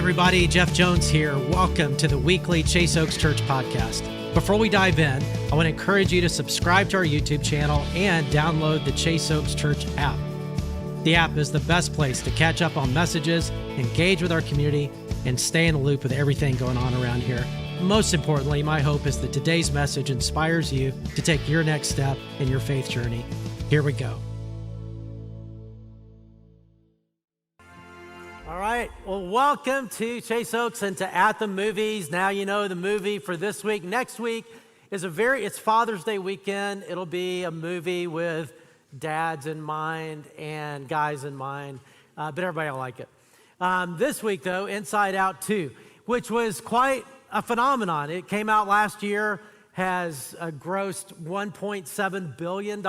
everybody. Jeff Jones here. Welcome to the weekly Chase Oaks Church podcast. Before we dive in, I want to encourage you to subscribe to our YouTube channel and download the Chase Oaks Church app. The app is the best place to catch up on messages, engage with our community, and stay in the loop with everything going on around here. Most importantly, my hope is that today's message inspires you to take your next step in your faith journey. Here we go. All right, well, welcome to Chase Oaks and to At the Movies. Now you know the movie for this week. Next week is it's Father's Day weekend. It'll be a movie with dads in mind and guys in mind, but everybody will like it. This week, though, Inside Out 2, which was quite a phenomenon. It came out last year, has grossed $1.7 billion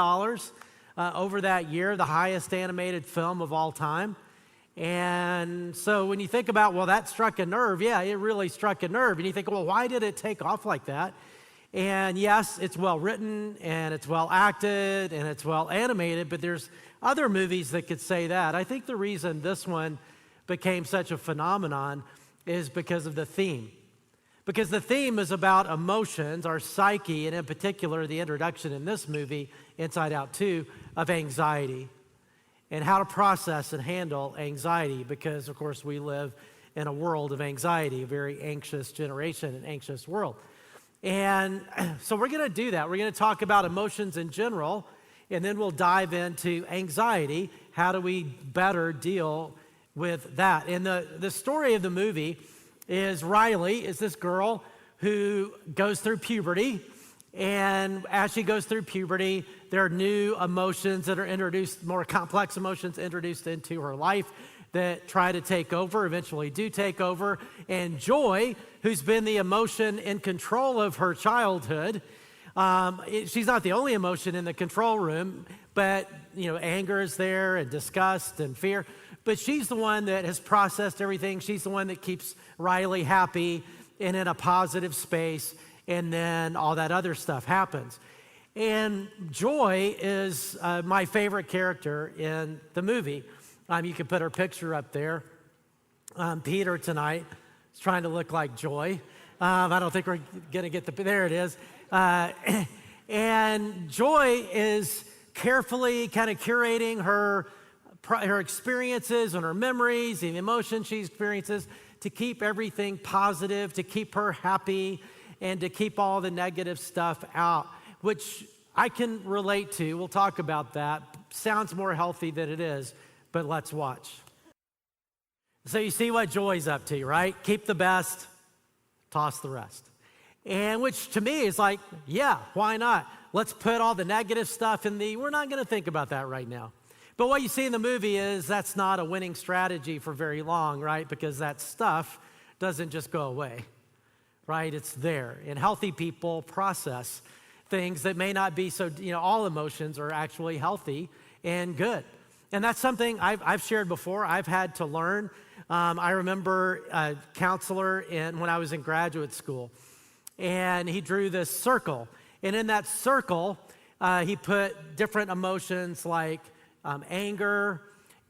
over that year, the highest animated film of all time. And so when you think about, well, that struck a nerve, yeah, it really struck a nerve. And you think, well, why did it take off like that? And yes, it's well written, and it's well acted, and it's well animated, but there's other movies that could say that. I think the reason this one became such a phenomenon is because of the theme. Because the theme is about emotions, our psyche, and in particular, the introduction in this movie, Inside Out 2, of anxiety. And how to process and handle anxiety, because, of course, we live in a world of anxiety, a very anxious generation, an anxious world. And so we're going to do that. We're going to talk about emotions in general, and then we'll dive into anxiety. How do we better deal with that? And the story of the movie is Riley is this girl who goes through puberty. And as she goes through puberty, there are new emotions that are introduced, more complex emotions introduced into her life that try to take over, eventually do take over. And Joy, who's been the emotion in control of her childhood, she's not the only emotion in the control room, but anger is there, and disgust and fear. But she's the one that has processed everything. She's the one that keeps Riley happy and in a positive space. And then all that other stuff happens. And Joy is my favorite character in the movie. You can put her picture up there. Peter tonight is trying to look like Joy. I don't think we're going to get there it is. And Joy is carefully kind of curating her experiences and her memories and the emotions she experiences to keep everything positive, to keep her happy, and to keep all the negative stuff out, which I can relate to. We'll talk about that. Sounds more healthy than it is, but let's watch. So you see what Joy's up to, right? Keep the best, toss the rest. And which to me is like, yeah, why not? Let's put all the negative stuff we're not gonna think about that right now. But what you see in the movie is that's not a winning strategy for very long, right? Because that stuff doesn't just go away. Right? It's there. And healthy people process things that may not be so, all emotions are actually healthy and good. And that's something I've shared before. I've had to learn. I remember a counselor when I was in graduate school, and he drew this circle. And in that circle, he put different emotions like anger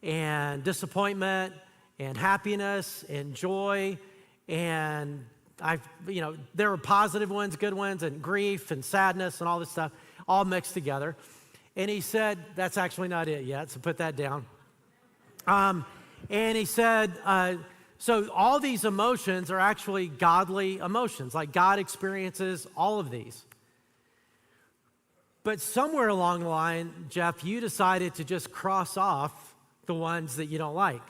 and disappointment and happiness and joy and there were positive ones, good ones, and grief and sadness and all this stuff, all mixed together. And he said, that's actually not it yet, so put that down. And he said, so all these emotions are actually godly emotions, like God experiences all of these. But somewhere along the line, Jeff, you decided to just cross off the ones that you don't like.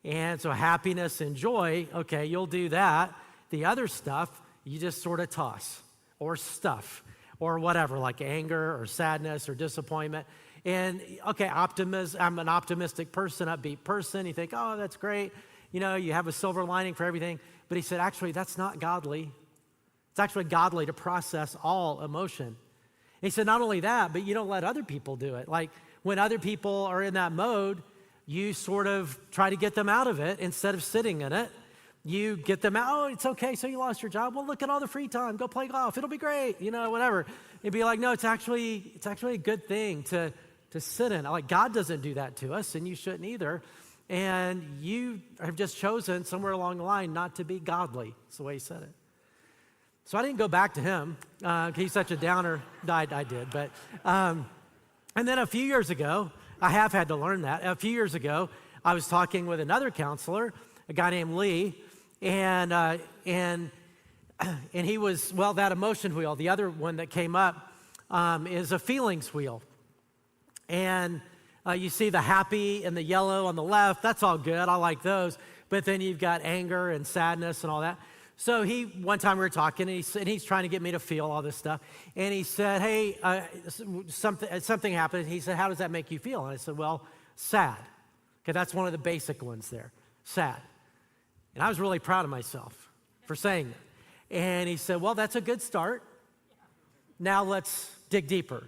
And so happiness and joy, okay, you'll do that. The other stuff, you just sort of toss or stuff or whatever, like anger or sadness or disappointment. And okay, optimism, I'm an optimistic person, upbeat person. You think, oh, that's great. You have a silver lining for everything. But he said, actually, that's not godly. It's actually godly to process all emotion. And he said, not only that, but you don't let other people do it. Like when other people are in that mode, you sort of try to get them out of it instead of sitting in it. You get them out, oh, it's okay, so you lost your job. Well, look at all the free time. Go play golf. It'll be great, whatever. It'd be like, no, it's actually a good thing to sit in. Like God doesn't do that to us, and you shouldn't either. and you have just chosen somewhere along the line not to be godly. That's the way he said it. So I didn't go back to him. He's such a downer. I did. But, and then a few years ago, I have had to learn that. A few years ago, I was talking with another counselor, a guy named Lee, and he was, well, that emotion wheel. The other one that came up is a feelings wheel. And you see the happy and the yellow on the left. That's all good. I like those. But then you've got anger and sadness and all that. So one time we were talking, and he's trying to get me to feel all this stuff. And he said, hey, something happened. He said, how does that make you feel? And I said, well, sad. Okay, that's one of the basic ones there, sad. And I was really proud of myself for saying that. And he said, well, that's a good start. Now let's dig deeper.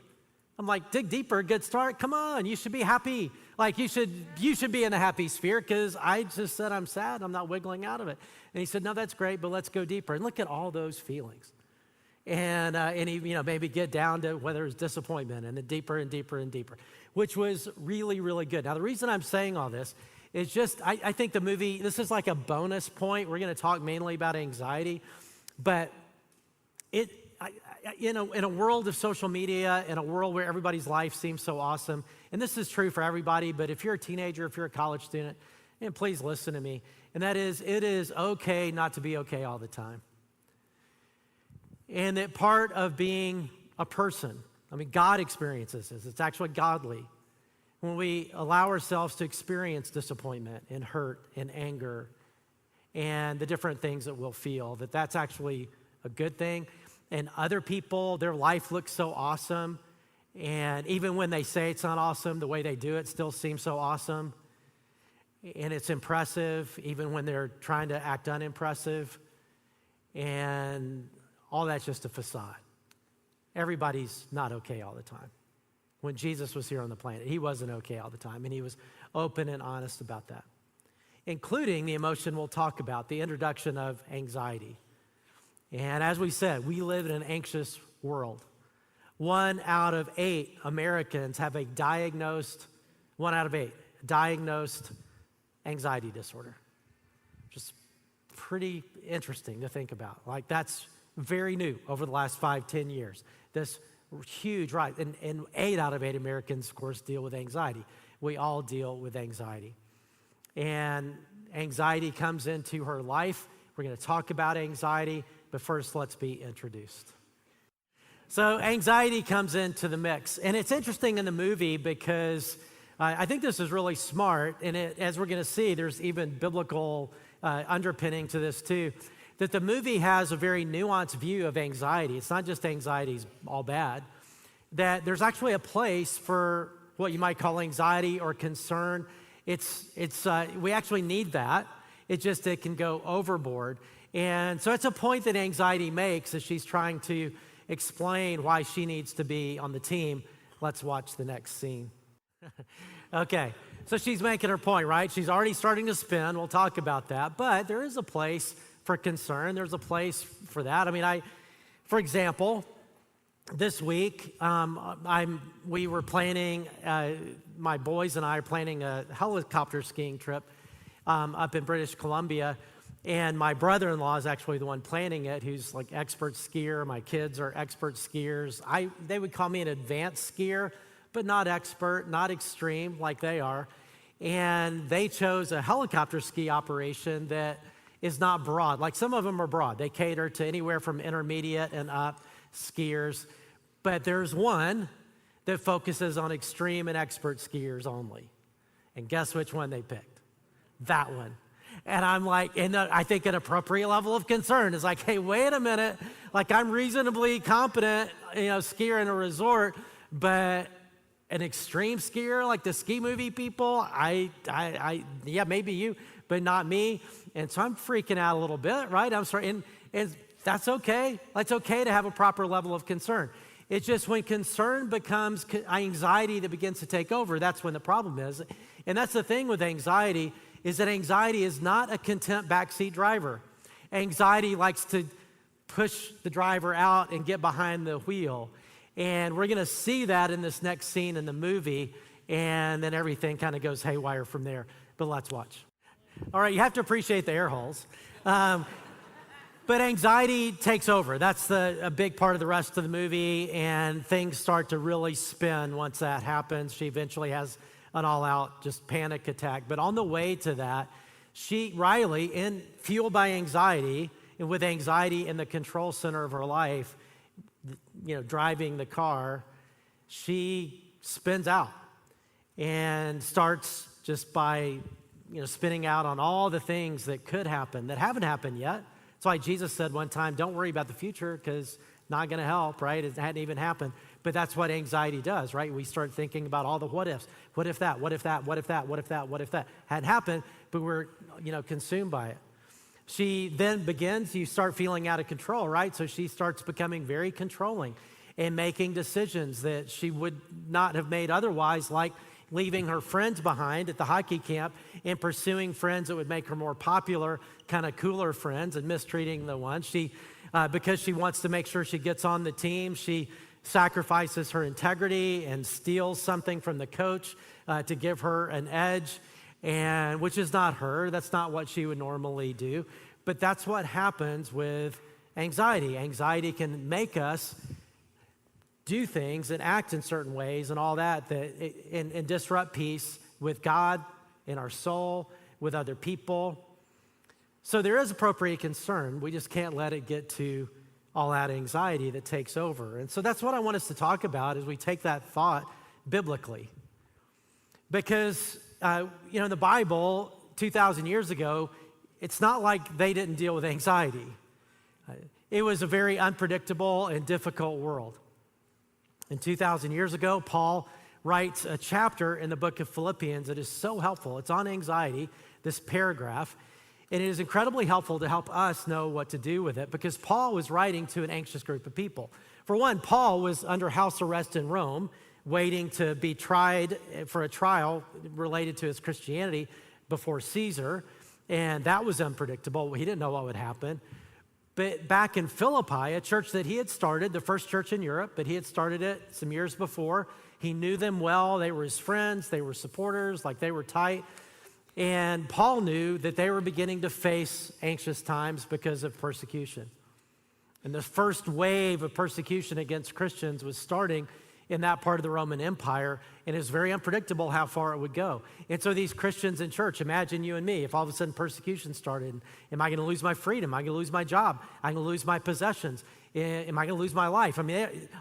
I'm like, dig deeper, good start? Come on, you should be happy. Like you should be in the happy sphere because I just said I'm sad. I'm not wiggling out of it. And he said, no, that's great, but let's go deeper. And look at all those feelings. And he, maybe get down to whether it's disappointment and then deeper and deeper and deeper, which was really, really good. Now, the reason I'm saying all this is just, I think the movie, this is like a bonus point. We're going to talk mainly about anxiety, but in a world of social media, in a world where everybody's life seems so awesome, and this is true for everybody, but if you're a teenager, if you're a college student, and please listen to me, and that is, it is okay not to be okay all the time. And that part of being a person, God experiences this. It's actually godly. When we allow ourselves to experience disappointment and hurt and anger and the different things that we'll feel, that's actually a good thing. And other people, their life looks so awesome. And even when they say it's not awesome, the way they do it still seems so awesome. And it's impressive, even when they're trying to act unimpressive. And all that's just a facade. Everybody's not okay all the time. When Jesus was here on the planet, he wasn't okay all the time. And he was open and honest about that, including the emotion we'll talk about, the introduction of anxiety. And as we said, we live in an anxious world. 1 out of 8 Americans have a diagnosed anxiety disorder. Just pretty interesting to think about. Like that's very new over the last 5-10 years. This huge rise. And 8 out of 8 Americans, of course, deal with anxiety. We all deal with anxiety. And anxiety comes into her life. We're going to talk about anxiety. But first, let's be introduced. So anxiety comes into the mix. And it's interesting in the movie because I think this is really smart. And as we're going to see, there's even biblical underpinning to this too, that the movie has a very nuanced view of anxiety. It's not just anxiety's all bad. That there's actually a place for what you might call anxiety or concern. We actually need that. It can go overboard. And so it's a point that anxiety makes as she's trying to explain why she needs to be on the team. Let's watch the next scene. Okay, so she's making her point, right? She's already starting to spin. We'll talk about that. But there is a place for concern. There's a place for that. For example, this week, we were planning, my boys and I are planning a helicopter skiing trip up in British Columbia. And my brother-in-law is actually the one planning it, who's like expert skier. My kids are expert skiers. They would call me an advanced skier, but not expert, not extreme like they are. And they chose a helicopter ski operation that is not broad. Like some of them are broad. They cater to anywhere from intermediate and up skiers. But there's one that focuses on extreme and expert skiers only. And guess which one they picked? That one. And I'm like, and I think an appropriate level of concern is like, hey, wait a minute. Like I'm reasonably competent, skier in a resort, but an extreme skier like the ski movie people, yeah, maybe you, but not me. And so I'm freaking out a little bit, right? I'm sorry, and that's okay. It's okay to have a proper level of concern. It's just when concern becomes anxiety that begins to take over, that's when the problem is. And that's the thing with anxiety, is that anxiety is not a content backseat driver. Anxiety likes to push the driver out and get behind the wheel. And we're gonna see that in this next scene in the movie, and then everything kind of goes haywire from there. but let's watch. All right, you have to appreciate the air holes. But anxiety takes over. That's a big part of the rest of the movie, and things start to really spin once that happens. She eventually has an all-out just panic attack. But on the way to that, Riley, fueled by anxiety, and with anxiety in the control center of her life, driving the car, she spins out and starts just by spinning out on all the things that could happen that haven't happened yet. That's why Jesus said one time, don't worry about the future because not going to help, right? It hadn't even happened. But that's what anxiety does, right? We start thinking about all the what ifs. What if that? What if that? What if that? What if that? What if that? Hadn't happened, but we're, consumed by it. She then you start feeling out of control, right? So she starts becoming very controlling and making decisions that she would not have made otherwise, like leaving her friends behind at the hockey camp and pursuing friends that would make her more popular, kind of cooler friends, and mistreating the ones. Because she wants to make sure she gets on the team, she sacrifices her integrity and steals something from the coach to give her an edge, and which is not her. That's not what she would normally do. But that's what happens with anxiety. Anxiety can make us do things and act in certain ways and all that and disrupt peace with God, in our soul, with other people. So there is appropriate concern. We just can't let it get to all that anxiety that takes over. And so that's what I want us to talk about as we take that thought biblically. Because, in the Bible, 2,000 years ago, it's not like they didn't deal with anxiety. It was a very unpredictable and difficult world. And 2,000 years ago, Paul writes a chapter in the book of Philippians that is so helpful. It's on anxiety, this paragraph, and it is incredibly helpful to help us know what to do with it because Paul was writing to an anxious group of people. For one, Paul was under house arrest in Rome, waiting to be tried for a trial related to his Christianity before Caesar, and that was unpredictable. He didn't know what would happen. But back in Philippi, a church that he had started, the first church in Europe, but he had started it some years before. He knew them well. They were his friends. They were supporters. They were tight. And Paul knew that they were beginning to face anxious times because of persecution. And the first wave of persecution against Christians was starting in that part of the Roman Empire, and it was very unpredictable how far it would go. And so these Christians in church, imagine you and me, if all of a sudden persecution started, am I going to lose my freedom? Am I going to lose my job? Am I going to lose my possessions? Am I going to lose my life?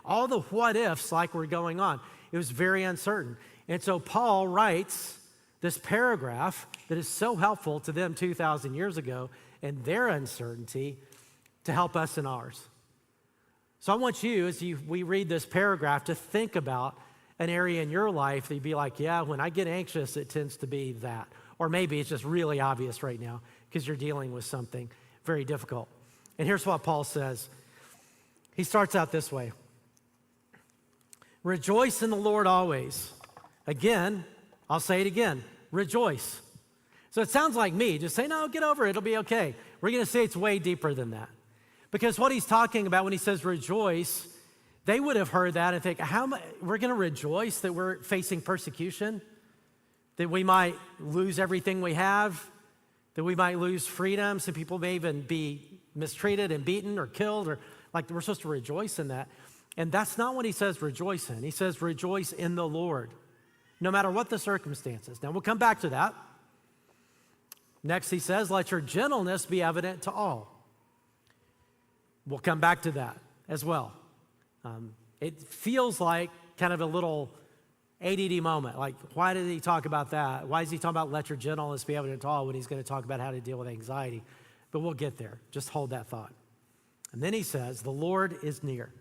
All the what ifs were going on. It was very uncertain. And so Paul writes this paragraph that is so helpful to them 2,000 years ago and their uncertainty to help us in ours. So I want you, as we read this paragraph, to think about an area in your life that you'd be like, yeah, when I get anxious, it tends to be that. Or maybe it's just really obvious right now because you're dealing with something very difficult. And here's what Paul says. He starts out this way. Rejoice in the Lord always. Again, I'll say it again, rejoice. So it sounds like me. Just say, no, get over it. It'll be okay. We're going to say it's way deeper than that. Because what he's talking about when he says rejoice, they would have heard that and think, we're going to rejoice that we're facing persecution, that we might lose everything we have, that we might lose freedom. Some people may even be mistreated and beaten or killed, or we're supposed to rejoice in that. And that's not what he says rejoice in. He says rejoice in the Lord, no matter what the circumstances. Now, we'll come back to that. Next, he says, let your gentleness be evident to all. We'll come back to that as well. It feels like kind of a little ADD moment. Why did he talk about that? Why is he talking about let your gentleness be evident to all when he's going to talk about how to deal with anxiety? But we'll get there. Just hold that thought. And then he says, the Lord is near.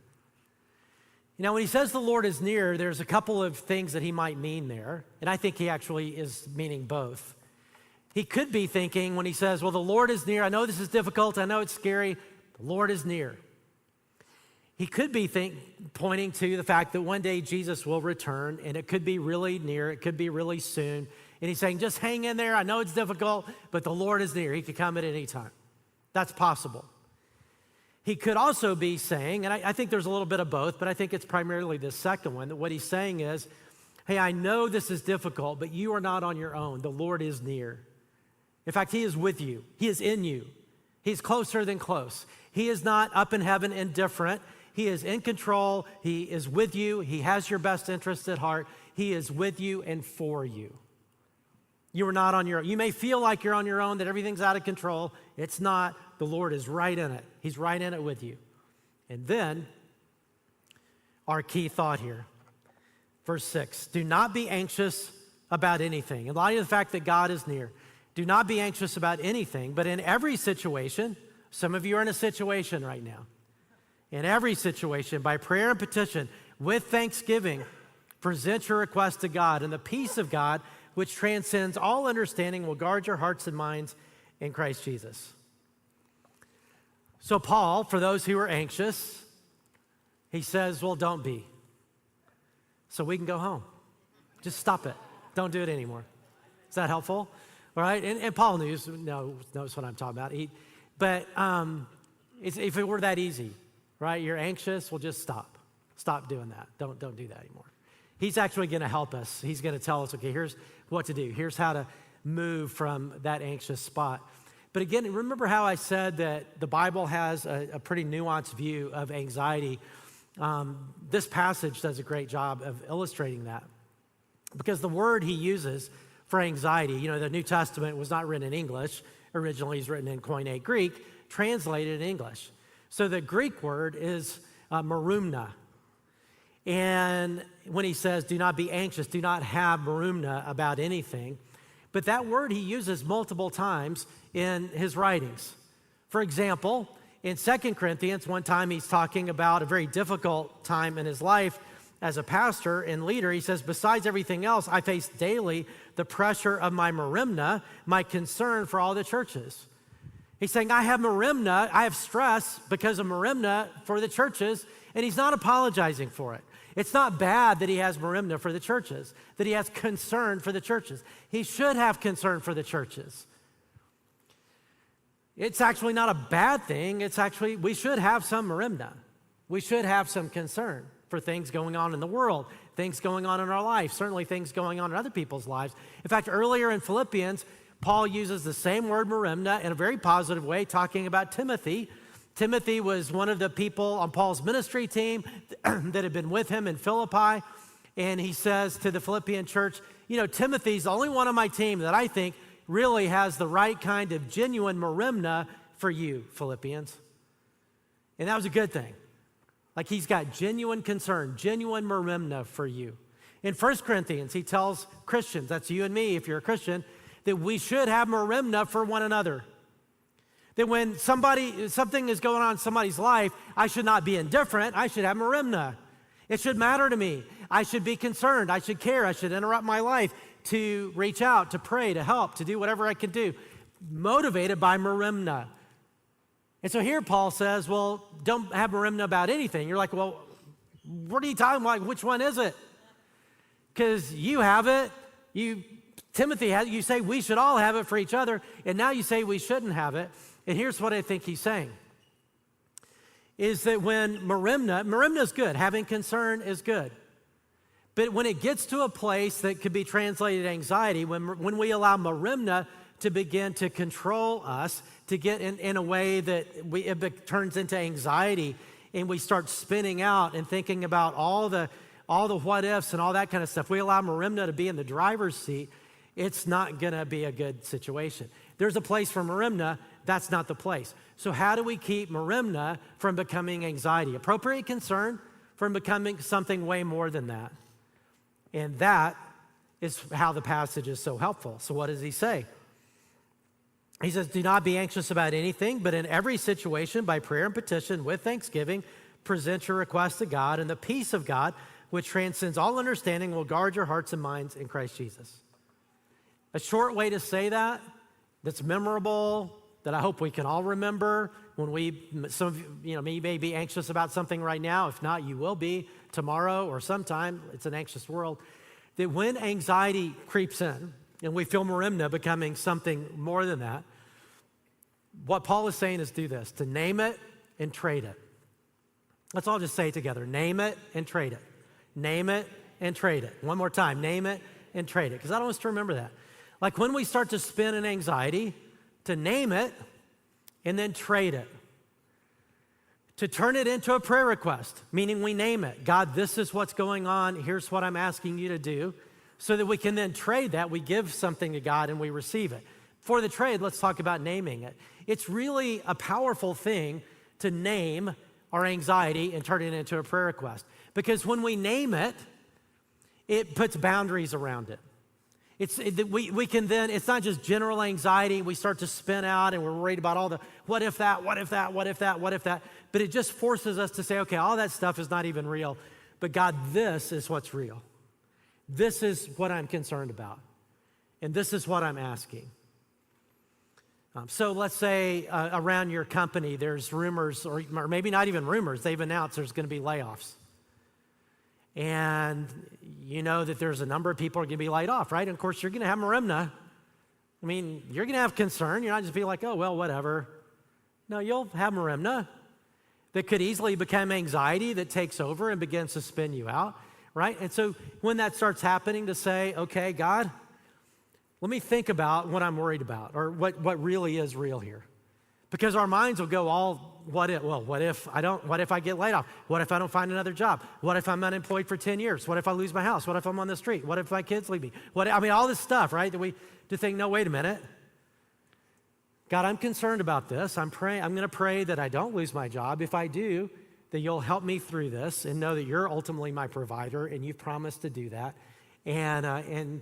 When he says the Lord is near, there's a couple of things that he might mean there. And I think he actually is meaning both. He could be thinking when he says, well, the Lord is near. I know this is difficult. I know it's scary. The Lord is near. He could be pointing to the fact that one day Jesus will return, and it could be really near. It could be really soon. And he's saying, just hang in there. I know it's difficult, but the Lord is near. He could come at any time. That's possible. He could also be saying, and I think there's a little bit of both, but I think it's primarily the second one, that what he's saying is, Hey, I know this is difficult, but you are not on your own. The Lord is near. In fact, he is with you. He is in you. He's closer than close. He is not up in heaven indifferent. He is in control. He is with you. He has your best interest at heart. He is with you and for you. You are not on your own. You may feel like you're on your own, that everything's out of control. It's not. The Lord is right in it. He's right in it with you. And then, our key thought here. Verse 6, do not be anxious about anything. In light of the fact that God is near, do not be anxious about anything, but in every situation, some of you are in a situation right now. In every situation, by prayer and petition, with thanksgiving, present your request to God, and the peace of God, which transcends all understanding, will guard your hearts and minds in Christ Jesus. So Paul, for those who are anxious, he says, well, don't be. So we can go home. Just stop it. Don't do it anymore. Is that helpful? All right, and Paul knows what I'm talking about. If it were that easy, right? You're anxious, well, just stop. Stop doing that. Don't do that anymore. He's actually going to help us. He's going to tell us, okay, here's what to do. Here's how to move from that anxious spot. But again, remember how I said that the Bible has a pretty nuanced view of anxiety. This passage does a great job of illustrating that. Because the word he uses for anxiety, the New Testament was not written in English. Originally, it's written in Koine Greek, translated in English. So the Greek word is marumna. And when he says, do not be anxious, do not have marumna about anything. But that word he uses multiple times in his writings. For example, in 2 Corinthians, one time he's talking about a very difficult time in his life as a pastor and leader. He says, besides everything else, I face daily the pressure of my marumna, my concern for all the churches. He's saying, I have marumna, I have stress because of marumna for the churches, and he's not apologizing for it. It's not bad that he has marumna for the churches, that he has concern for the churches. He should have concern for the churches. It's actually not a bad thing. It's actually, we should have some marumna. We should have some concern for things going on in the world, things going on in our life, certainly things going on in other people's lives. In fact, earlier in Philippians, Paul uses the same word marumna in a very positive way, talking about Timothy. Timothy was one of the people on Paul's ministry team that had been with him in Philippi. And he says to the Philippian church, Timothy's the only one on my team that I think really has the right kind of genuine marumna for you, Philippians. And that was a good thing. Like he's got genuine concern, genuine marumna for you. In 1 Corinthians, he tells Christians, that's you and me if you're a Christian, that we should have marumna for one another. That when something is going on in somebody's life, I should not be indifferent. I should have marumna. It should matter to me. I should be concerned. I should care. I should interrupt my life to reach out, to pray, to help, to do whatever I can do, motivated by marumna. And so here Paul says, well, don't have marumna about anything. You're like, well, what are you talking about? Which one is it? Because you have it. Timothy has it. You say we should all have it for each other. And now you say we shouldn't have it. And here's what I think he's saying. Is that when marumna is good. Having concern is good. But when it gets to a place that could be translated anxiety, when we allow marumna to begin to control us, to get in a way that it turns into anxiety, and we start spinning out and thinking about all the what ifs and all that kind of stuff. We allow marumna to be in the driver's seat, it's not going to be a good situation. There's a place for marumna, that's not the place. So how do we keep marumna from becoming anxiety? Appropriate concern from becoming something way more than that. And that is how the passage is so helpful. So what does he say? He says, do not be anxious about anything, but in every situation, by prayer and petition, with thanksgiving, present your requests to God, and the peace of God, which transcends all understanding, will guard your hearts and minds in Christ Jesus. A short way to say that, that's memorable, that I hope we can all remember when some of you may be anxious about something right now. If not, you will be tomorrow or sometime. It's an anxious world. That when anxiety creeps in, and we feel marumna becoming something more than that, what Paul is saying is do this, to name it and trade it. Let's all just say it together. Name it and trade it. Name it and trade it. One more time, name it and trade it, because I don't want us to remember that. Like when we start to spin in anxiety, to name it and then trade it. To turn it into a prayer request, meaning we name it. God, this is what's going on. Here's what I'm asking you to do. So that we can then trade that. We give something to God and we receive it. For the trade, let's talk about naming it. It's really a powerful thing to name our anxiety and turn it into a prayer request. Because when we name it, it puts boundaries around it. We can then, it's not just general anxiety. We start to spin out and we're worried about all the what if that, what if that, what if that, what if that. But it just forces us to say, okay, all that stuff is not even real. But God, this is what's real. This is what I'm concerned about. And this is what I'm asking. So let's say around your company, there's rumors, or maybe not even rumors, they've announced there's going to be layoffs. And you know that there's a number of people are going to be laid off, right? And of course, you're going to have merimna. I mean, you're going to have concern. You're not just be like, oh, well, whatever. No, you'll have merimna that could easily become anxiety that takes over and begins to spin you out, right? And so when that starts happening, to say, okay, God, let me think about what I'm worried about or what really is real here. Because our minds will go all, what if I get laid off? What if I don't find another job? What if I'm unemployed for 10 years? What if I lose my house? What if I'm on the street? What if my kids leave me? All this stuff, right? That we to think, no, wait a minute. God, I'm concerned about this. I'm going to pray that I don't lose my job. If I do, that you'll help me through this and know that you're ultimately my provider and you've promised to do that. And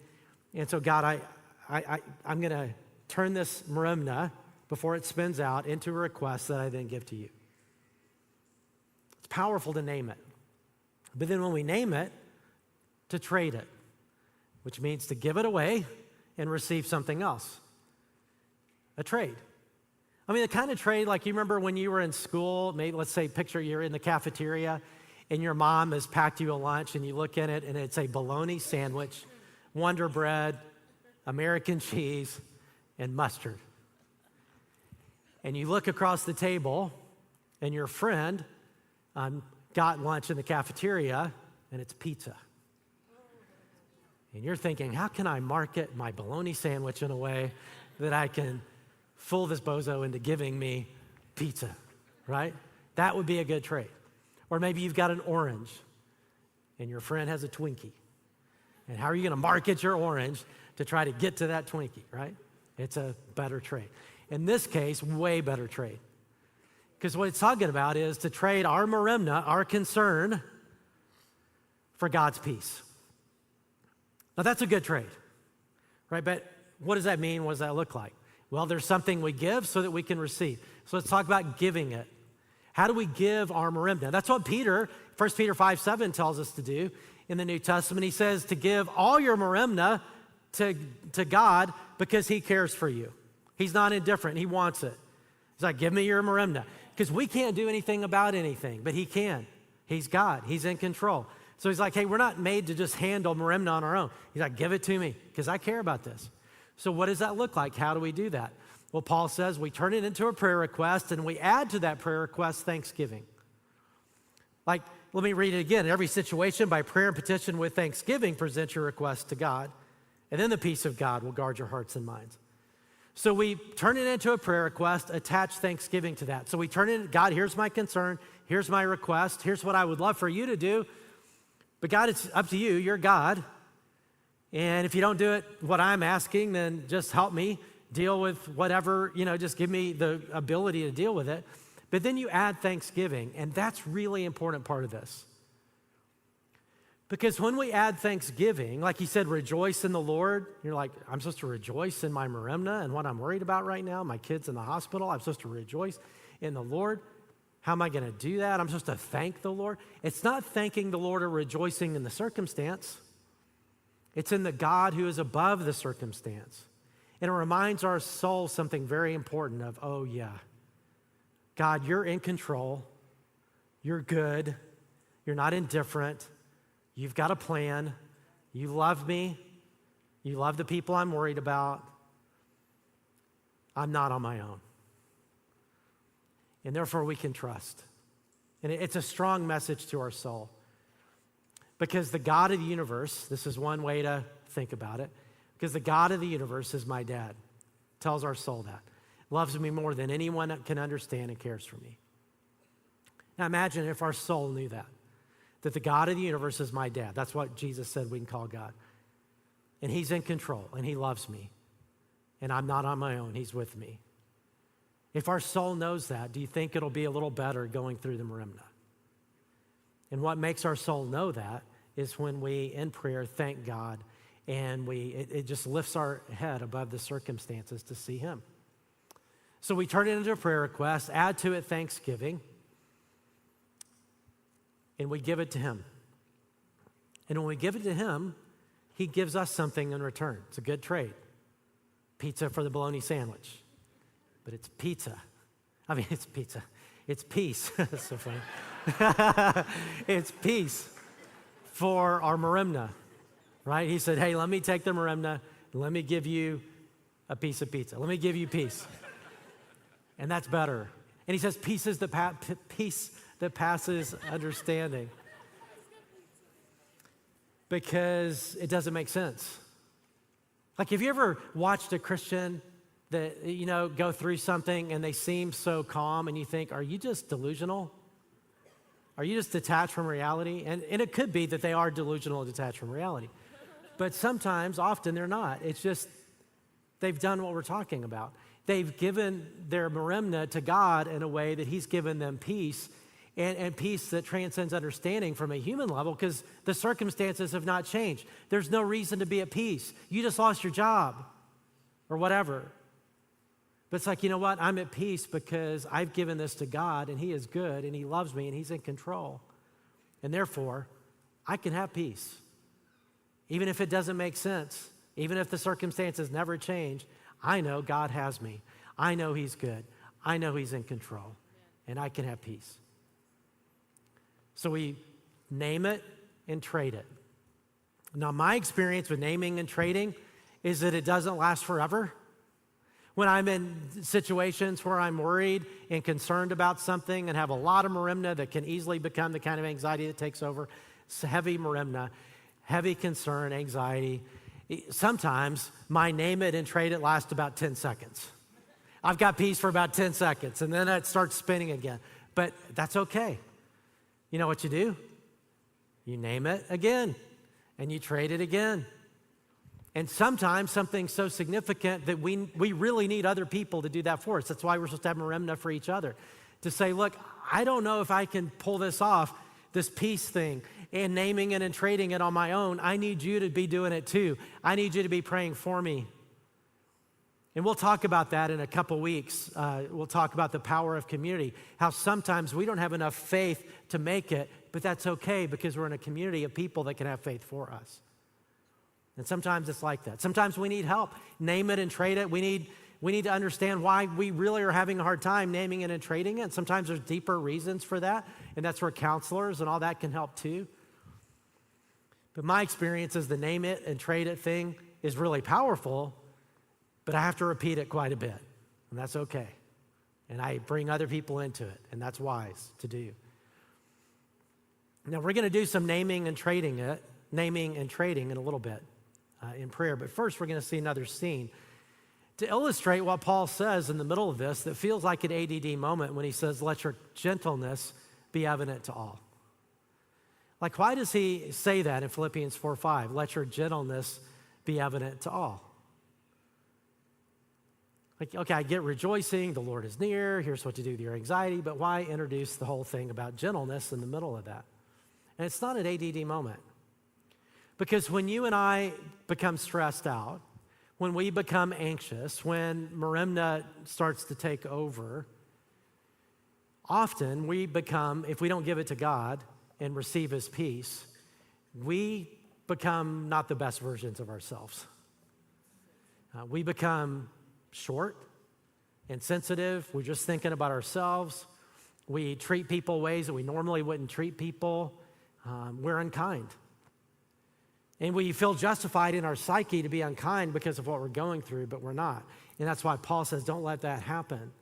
so God, I'm going to turn this merimna before it spins out into a request that I then give to you. It's powerful to name it. But then when we name it, to trade it, which means to give it away and receive something else. A trade. I mean, the kind of trade, like you remember when you were in school, maybe let's say picture you're in the cafeteria and your mom has packed you a lunch and you look in it and it's a bologna sandwich, Wonder Bread, American cheese, and mustard. And you look across the table and your friend got lunch in the cafeteria and it's pizza. And you're thinking, how can I market my bologna sandwich in a way that I can fool this bozo into giving me pizza, right? That would be a good trade. Or maybe you've got an orange and your friend has a Twinkie. And how are you going to market your orange to try to get to that Twinkie, right? It's a better trade. In this case, way better trade. Because what it's talking about is to trade our merimna, our concern, for God's peace. Now that's a good trade, right? But what does that mean? What does that look like? Well, there's something we give so that we can receive. So let's talk about giving it. How do we give our merimna? That's what 1 Peter 5:7 tells us to do in the New Testament. He says to give all your merimna to God because he cares for you. He's not indifferent. He wants it. He's like, give me your merimna. Because we can't do anything about anything, but he can. He's God. He's in control. So he's like, hey, we're not made to just handle merimna on our own. He's like, give it to me because I care about this. So what does that look like? How do we do that? Well, Paul says we turn it into a prayer request and we add to that prayer request thanksgiving. Like, let me read it again. In every situation, by prayer and petition with thanksgiving, present your request to God. And then the peace of God will guard your hearts and minds. So we turn it into a prayer request, attach thanksgiving to that. So we turn it, God, here's my concern, here's my request, here's what I would love for you to do. But God, it's up to you, you're God. And if you don't do it what I'm asking, then just help me deal with whatever, just give me the ability to deal with it. But then you add thanksgiving, and that's really important part of this. Because when we add thanksgiving, like he said, rejoice in the Lord. You're like, I'm supposed to rejoice in my merimna and what I'm worried about right now. My kid's in the hospital. I'm supposed to rejoice in the Lord. How am I going to do that? I'm supposed to thank the Lord. It's not thanking the Lord or rejoicing in the circumstance. It's in the God who is above the circumstance. And it reminds our soul something very important of, oh yeah, God, you're in control. You're good. You're not indifferent. You've got a plan. You love me. You love the people I'm worried about. I'm not on my own. And therefore we can trust. And it's a strong message to our soul. Because the God of the universe, this is one way to think about it, because the God of the universe is my dad, tells our soul that, loves me more than anyone can understand and cares for me. Now imagine if our soul knew that the God of the universe is my dad. That's what Jesus said we can call God. And he's in control, and he loves me, and I'm not on my own, he's with me. If our soul knows that, do you think it'll be a little better going through the Merimna? And what makes our soul know that is when we, in prayer, thank God, and it just lifts our head above the circumstances to see him. So we turn it into a prayer request, add to it thanksgiving, and we give it to him. And when we give it to him, he gives us something in return. It's a good trade. Pizza for the bologna sandwich. But it's pizza. I mean, it's pizza. It's peace. That's so funny. It's peace for our Merimna, right? He said, hey, let me take the Merimna and let me give you a piece of pizza. Let me give you peace. And that's better. And he says, peace that passes understanding. Because it doesn't make sense. Like, have you ever watched a Christian that, go through something and they seem so calm and you think, are you just delusional? Are you just detached from reality? And it could be that they are delusional and detached from reality. But often they're not. It's just they've done what we're talking about. They've given their Merimna to God in a way that he's given them peace, and peace that transcends understanding from a human level, because the circumstances have not changed. There's no reason to be at peace. You just lost your job or whatever. But it's like, you know what? I'm at peace because I've given this to God, and he is good, and he loves me, and he's in control. And therefore, I can have peace. Even if it doesn't make sense, even if the circumstances never change, I know God has me. I know he's good. I know he's in control, and I can have peace. So we name it and trade it. Now, my experience with naming and trading is that it doesn't last forever. When I'm in situations where I'm worried and concerned about something and have a lot of Merimna that can easily become the kind of anxiety that takes over, it's heavy Merimna, heavy concern, anxiety. Sometimes my name it and trade it lasts about 10 seconds. I've got peace for about 10 seconds, and then it starts spinning again. But that's okay. You know what you do? You name it again, and you trade it again. And sometimes something so significant that we really need other people to do that for us. That's why we're supposed to have Merimna for each other. To say, look, I don't know if I can pull this off, this peace thing, and naming it and trading it on my own. I need you to be doing it too. I need you to be praying for me. And we'll talk about that in a couple weeks. We'll talk about the power of community, how sometimes we don't have enough faith to make it, but that's okay because we're in a community of people that can have faith for us. And sometimes it's like that. Sometimes we need help. Name it and trade it. We need to understand why we really are having a hard time naming it and trading it. Sometimes there's deeper reasons for that, and that's where counselors and all that can help too. But my experience is the name it and trade it thing is really powerful, but I have to repeat it quite a bit, and that's okay. And I bring other people into it, and that's wise to do. Now, we're going to do some naming and trading in a little bit in prayer, but first we're going to see another scene to illustrate what Paul says in the middle of this that feels like an ADD moment when he says, let your gentleness be evident to all. Like, why does he say that in Philippians 4:5? Let your gentleness be evident to all. Like, okay, I get rejoicing, the Lord is near, here's what to do with your anxiety, but why introduce the whole thing about gentleness in the middle of that? And it's not an ADD moment. Because when you and I become stressed out, when we become anxious, when Merimna starts to take over, often we become, if we don't give it to God and receive his peace, we become not the best versions of ourselves. We become short, insensitive. We're just thinking about ourselves. We treat people ways that we normally wouldn't treat people. We're unkind. And we feel justified in our psyche to be unkind because of what we're going through, but we're not. And that's why Paul says, don't let that happen.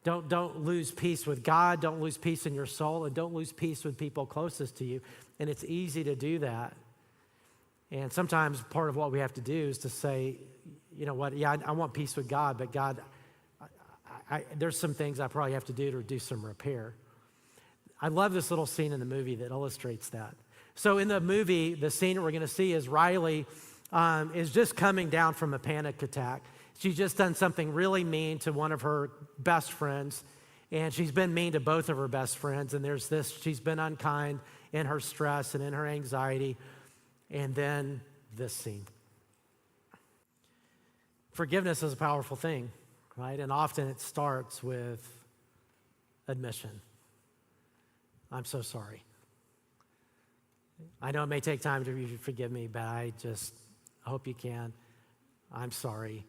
Don't lose peace with God. Don't lose peace in your soul, and don't lose peace with people closest to you. And it's easy to do that. And sometimes part of what we have to do is to say, you know what, yeah, I want peace with God, but God, there's some things I probably have to do some repair. I love this little scene in the movie that illustrates that. So in the movie, the scene that we're going to see is Riley is just coming down from a panic attack. She's just done something really mean to one of her best friends, and she's been mean to both of her best friends, and there's this, she's been unkind in her stress and in her anxiety, and then this scene. Forgiveness is a powerful thing, right? And often it starts with admission. I'm so sorry. I know it may take time to forgive me, but I hope you can. I'm sorry.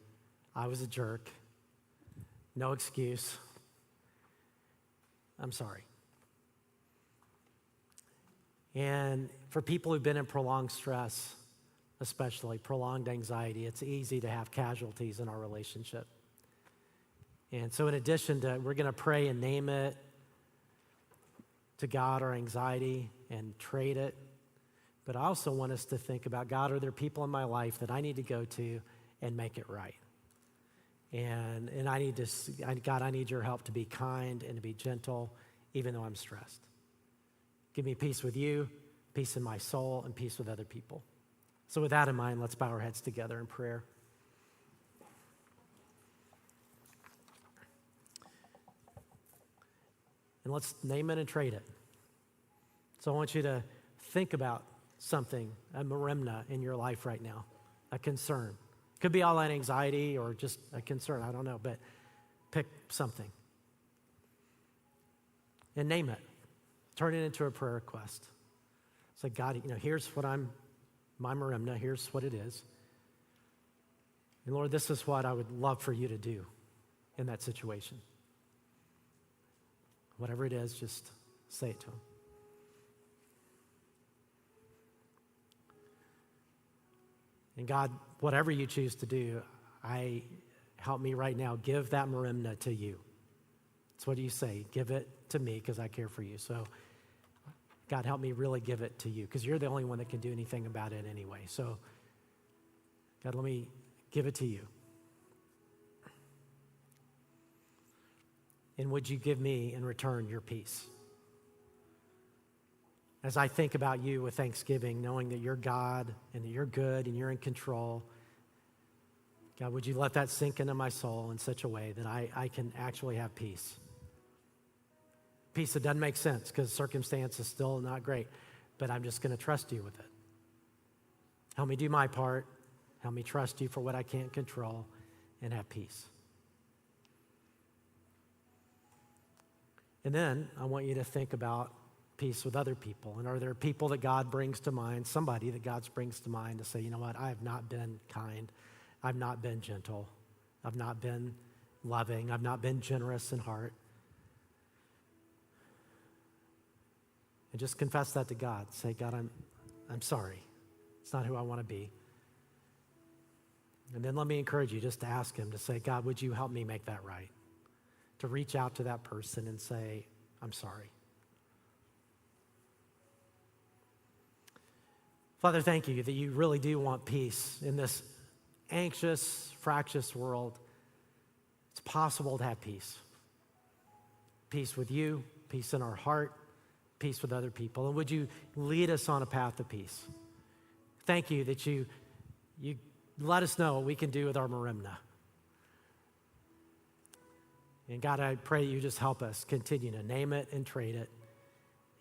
I was a jerk. No excuse. I'm sorry. And for people who've been in prolonged stress, especially prolonged anxiety, it's easy to have casualties in our relationship. And so in addition to, we're going to pray and name it to God, our anxiety, and trade it. But I also want us to think about, God, are there people in my life that I need to go to and make it right? And I need to, God, I need your help to be kind and to be gentle, even though I'm stressed. Give me peace with you, peace in my soul, and peace with other people. So with that in mind, let's bow our heads together in prayer. And let's name it and trade it. So I want you to think about something, a merimna in your life right now, a concern. Could be all that anxiety or just a concern, I don't know, but pick something. And name it. Turn it into a prayer request. Say, God, here's what my merimna, here's what it is. And Lord, this is what I would love for you to do in that situation. Whatever it is, just say it to him. And God, whatever you choose to do, help me right now, give that merimna to you. That's what you say, give it to me because I care for you. So God, help me really give it to you because you're the only one that can do anything about it anyway. So God, let me give it to you. And would you give me in return your peace? As I think about you with thanksgiving, knowing that you're God and that you're good and you're in control, God, would you let that sink into my soul in such a way that I can actually have peace? Peace that doesn't make sense because circumstance is still not great, but I'm just going to trust you with it. Help me do my part. Help me trust you for what I can't control and have peace. And then I want you to think about peace with other people. And are there people that God brings to mind, somebody that God brings to mind to say, you know what, I have not been kind. I've not been gentle. I've not been loving. I've not been generous in heart. And just confess that to God. Say, God, I'm sorry. It's not who I want to be. And then let me encourage you just to ask him to say, God, would you help me make that right? To reach out to that person and say, I'm sorry. Father, thank you that you really do want peace in this anxious, fractious world. It's possible to have peace. Peace with you, peace in our heart, peace with other people. And would you lead us on a path of peace? Thank you that you let us know what we can do with our merimna. And God, I pray you just help us continue to name it and trade it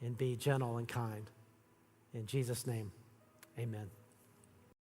and be gentle and kind. In Jesus' name, amen.